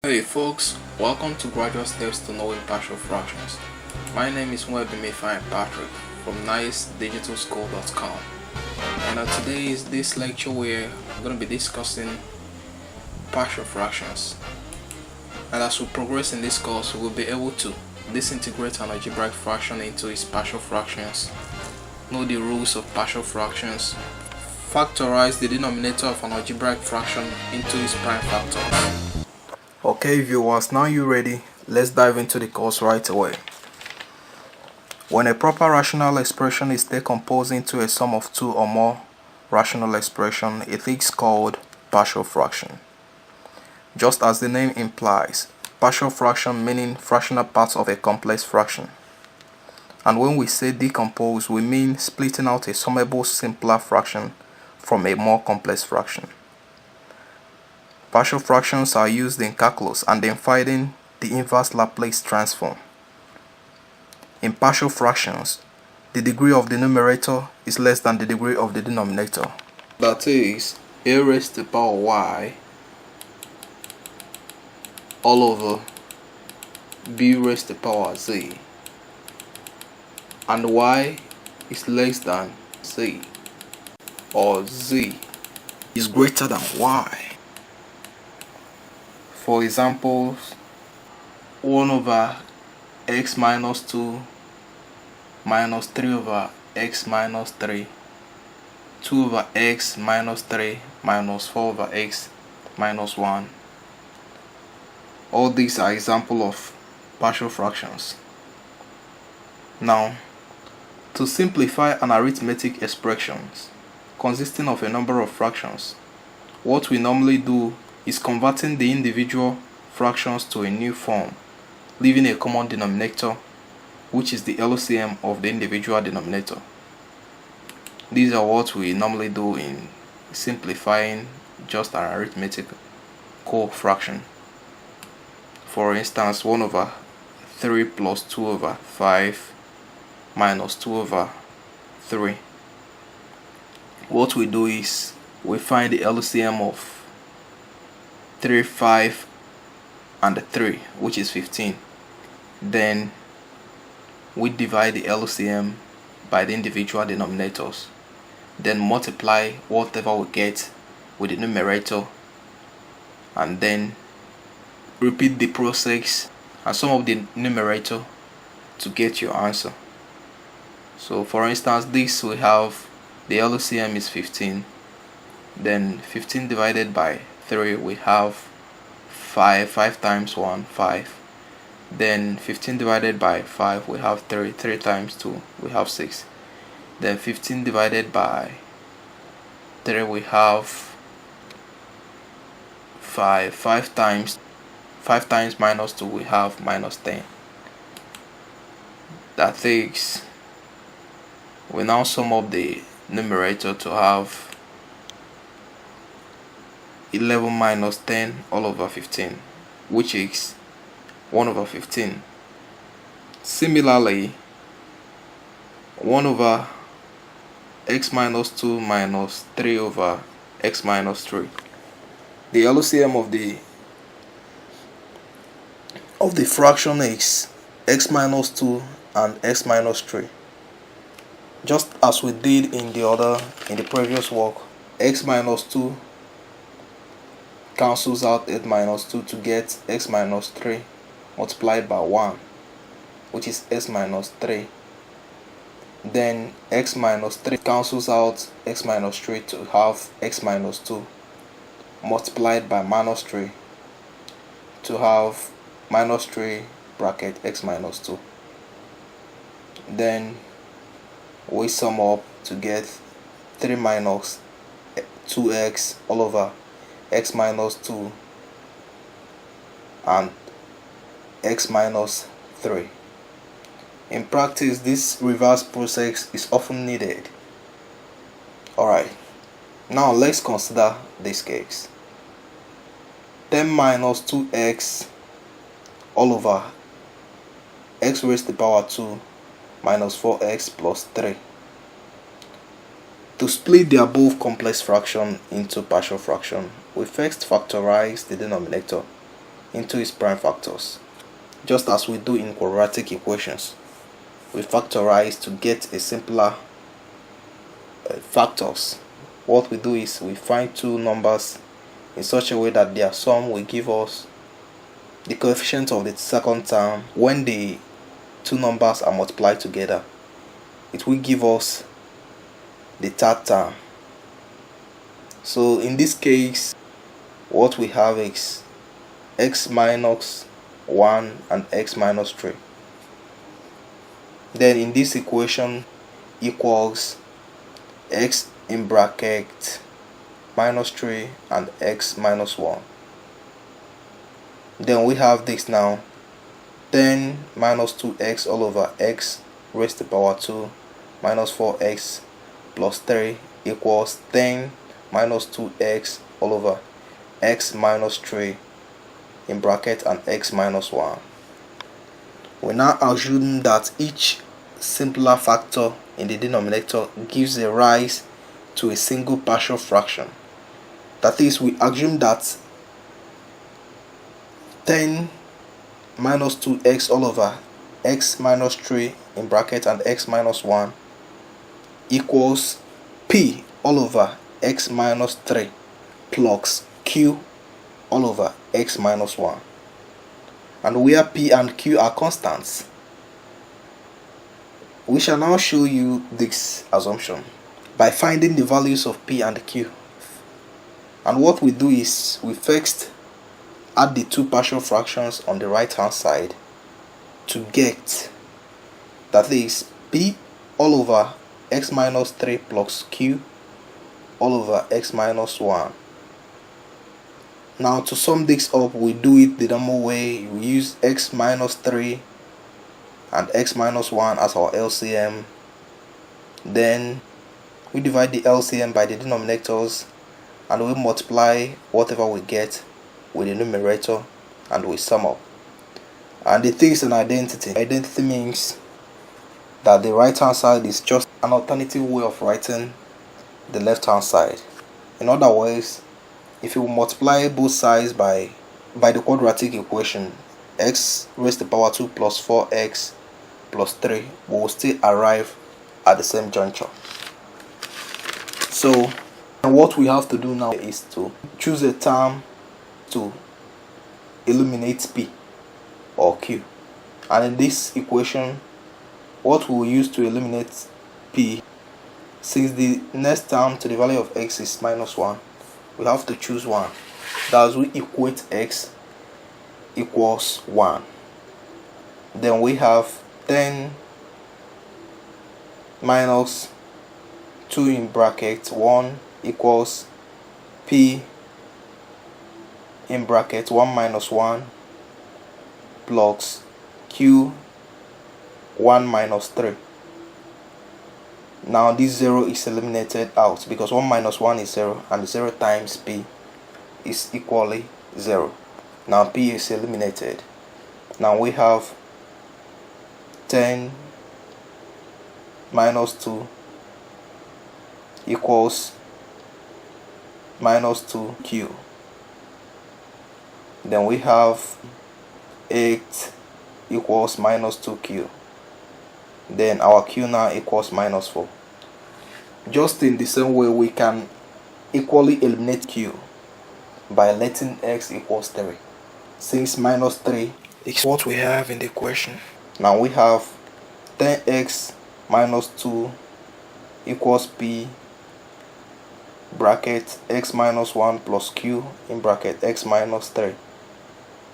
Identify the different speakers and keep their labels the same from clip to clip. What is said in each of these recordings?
Speaker 1: Hey folks, welcome to Gradual Steps to Knowing Partial Fractions. My name is Nwebimifine Patrick from nicedigitalschool.com, and today is this lecture where I'm going to be discussing partial fractions. And as we progress in this course, we will be able to disintegrate an algebraic fraction into its partial fractions, know the rules of partial fractions, factorize the denominator of an algebraic fraction into its prime factors. Okay viewers, now you ready? Let's dive into the course right away. When a proper rational expression is decomposed into a sum of two or more rational expressions, it is called partial fraction. Just as the name implies, partial fraction meaning fractional parts of a complex fraction. And when we say decompose, we mean splitting out a summable simpler fraction from a more complex fraction. Partial fractions are used in calculus and in finding the inverse Laplace transform. In partial fractions, the degree of the numerator is less than the degree of the denominator. That is, a raised to the power y all over b raised to the power z, and y is less than z, or z is greater than y. For examples, 1 over x minus 2 minus 3 over x minus 3, 2 over x minus 3 minus 4 over x minus 1. All these are examples of partial fractions. Now, to simplify an arithmetic expression consisting of a number of fractions, what we normally do is converting the individual fractions to a new form, leaving a common denominator, which is the LCM of the individual denominator. These are what we normally do in simplifying just an arithmetic co-fraction. For instance, 1 over 3 plus 2 over 5 minus 2 over 3. What we do is we find the LCM of 3, 5 and 3, which is 15. Then we divide the LCM by the individual denominators, then multiply whatever we get with the numerator, and then repeat the process and sum up the numerator to get your answer. So for instance, this we have the LCM is 15, then 15 divided by 3 we have 5 times 1, 5. Then 15 divided by 5 we have 3 times 2 we have 6. Then 15 divided by 3 we have 5 times minus 2 we have minus 10. That is, we now sum up the numerator to have 11 minus 10 all over 15, which is 1 over 15. Similarly, 1 over x minus 2 minus 3 over x minus 3. The LCM of the fraction is x minus 2 and x minus 3. Just as we did in the previous work, x minus 2 cancels out 8 minus 2 to get x minus 3 multiplied by 1, which is x minus 3. Then x minus 3 cancels out x minus 3 to have x minus 2 multiplied by minus 3 to have minus 3 bracket x minus 2. Then we sum up to get 3 minus 2x all over x minus 2 and x minus 3. In practice, this reverse process is often needed. Alright, now let's consider this case. 10 minus 2x all over x raised to the power 2 minus 4x plus 3. To split the above complex fraction into partial fraction, we first factorize the denominator into its prime factors. Just as we do in quadratic equations, we factorize to get a simpler factors. What we do is we find two numbers in such a way that their sum will give us the coefficient of the second term. When the two numbers are multiplied together, it will give us the third term. So in this case, what we have is x minus 1 and x minus 3. Then in this equation equals x in bracket minus 3 and x minus 1. Then we have this now, 10 minus 2x all over x raised to the power 2 minus 4x plus 3 equals 10 minus 2x all over x minus 3 in bracket and x minus 1. We now assume that each simpler factor in the denominator gives a rise to a single partial fraction. That is, we assume that 10 minus 2x all over x minus 3 in bracket and x minus 1 equals p all over x minus 3 plus q all over x minus 1. And where p and q are constants, we shall now show you this assumption by finding the values of p and q. And what we do is we first add the two partial fractions on the right hand side to get, that is, p all over x minus 3 plus q all over x minus 1. Now to sum this up, we do it the normal way. We use x minus 3 and x minus 1 as our LCM. Then we divide the LCM by the denominators and we multiply whatever we get with the numerator and we sum up. And the thing is an identity. Identity means that the right hand side is just an alternative way of writing the left hand side. In other words, if you multiply both sides by the quadratic equation, x raised to the power 2 plus 4x plus 3, we will still arrive at the same juncture. So what we have to do now is to choose a term to eliminate p or q. And in this equation, what we will use to eliminate p, since the next term to the value of x is minus 1, we have to choose 1. Thus we equate x equals 1. Then we have 10 minus 2 in bracket 1 equals p in bracket 1 minus 1 plus q 1 minus 3. Now this 0 is eliminated out because 1 minus 1 is 0 and 0 times p is equally 0. Now p is eliminated. Now we have 10 minus 2 equals minus 2q. Then we have 8 equals minus 2q. Then our q now equals minus 4. Just in the same way, we can equally eliminate q by letting x equals 3, since minus 3 is what we have in the equation. Now we have 10x minus 2 equals p bracket x minus 1 plus q in bracket x minus 3.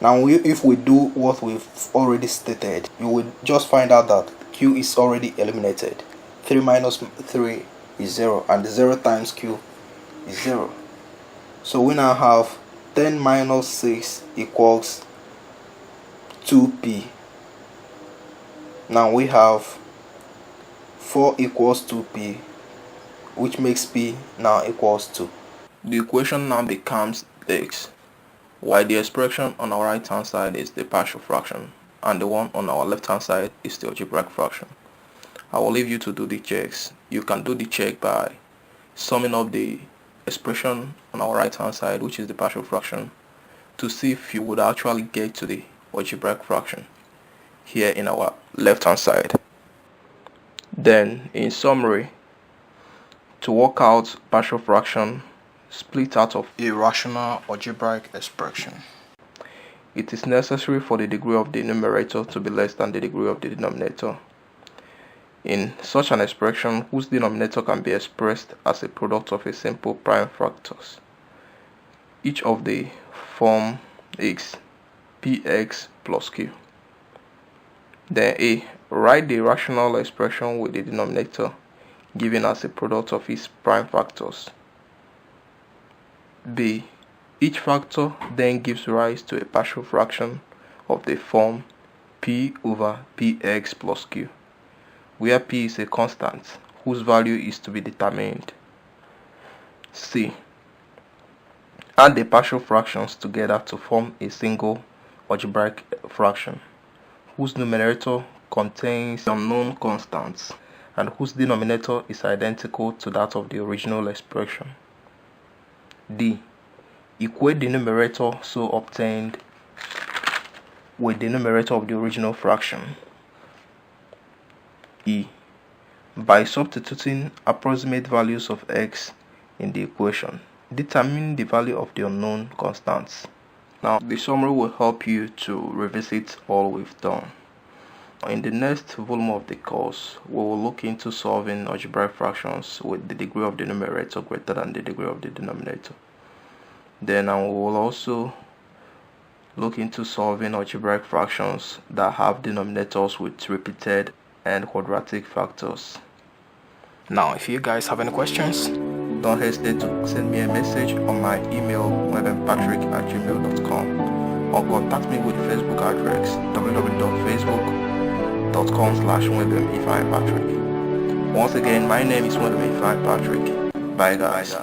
Speaker 1: Now if we do what we've already stated, you will just find out that q is already eliminated. 3 minus 3 is 0 and 0 times q is 0. So we now have 10 minus 6 equals 2p. Now we have 4 equals 2p, which makes p now equals 2. The equation now becomes this, while the expression on our right hand side is the partial fraction and the one on our left hand side is the algebraic fraction. I will leave you to do the checks. You can do the check by summing up the expression on our right hand side, which is the partial fraction, to see if you would actually get to the algebraic fraction here in our left hand side. Then in summary, to work out partial fraction split out of a rational algebraic expression, it is necessary for the degree of the numerator to be less than the degree of the denominator. In such an expression whose denominator can be expressed as a product of a simple prime factors, each of the form is px plus q. Then A, write the rational expression with the denominator given as a product of its prime factors. B, each factor then gives rise to a partial fraction of the form p over px plus q, where p is a constant whose value is to be determined. C, add the partial fractions together to form a single algebraic fraction whose numerator contains unknown constants and whose denominator is identical to that of the original expression. D, equate the numerator so obtained with the numerator of the original fraction. E, by substituting approximate values of x in the equation, determine the value of the unknown constants. Now, the summary will help you to revisit all we've done. In the next volume of the course, we will look into solving algebraic fractions with the degree of the numerator greater than the degree of the denominator. Then we will also look into solving algebraic fractions that have denominators with repeated and quadratic factors. Now, if you guys have any questions, don't hesitate to send me a message on my email webenpatrick@gmail.com or contact me with Facebook address www.facebook.com/webenpatrick. Once again, my name is Patrick. Bye guys.